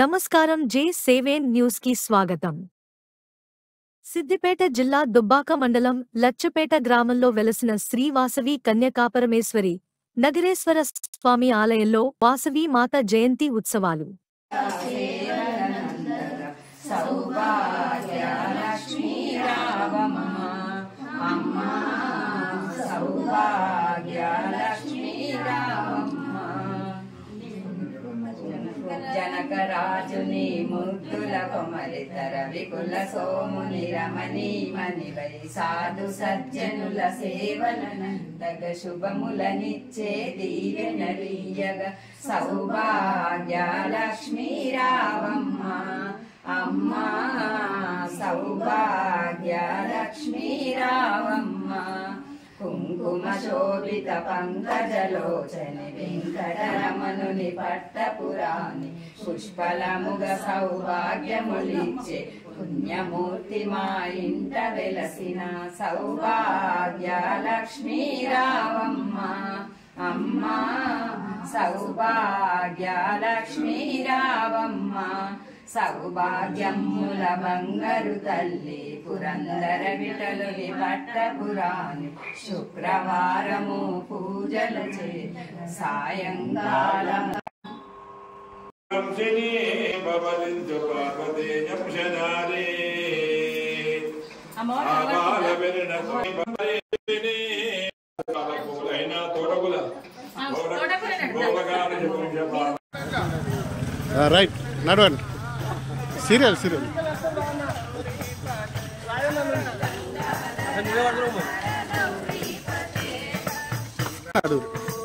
నమస్కారం. J7 news కి స్వాగతం. సిద్దిపేట జిల్లా దుబ్బాక మండలం లచ్చపేట గ్రామంలో వెలసిన శ్రీ వాసవి కన్యకాపరమేశ్వరి నగరేశ్వర స్వామి ఆలయంలో వాసవి మాత జయంతి ఉత్సవాలు. जनकराजुनी मुद्दुल कोमलितर विकुल सोमुनि रमणी मनिवै साधु सज्जनुल सेवननंदग शुभमुलनिच्चे दीवेनलीयग सौभाग्यलक्ष्मी रावम्मा अम्मा सौभाग्यलक्ष्मी रावम्मा కుంకుమ శోభిత పంకజలోచని వెంకటరమణుని పట్టపురాణి పుష్పలముగ సౌభాగ్యములిచ్చే పుణ్యమూర్తి మా ఇంట వెలసిన సౌభాగ్యలక్ష్మీ రావమ్మ అమ్మా సౌభాగ్యలక్ష్మీ రావమ్మ సౌభాగ్యముల బంగారు తల్లి పురందర విఠలుని పట్టపురాణి శుక్రవారము పూజలు చే సాయంకాలం రైట్ నడవండి సీరియల్ అడుగు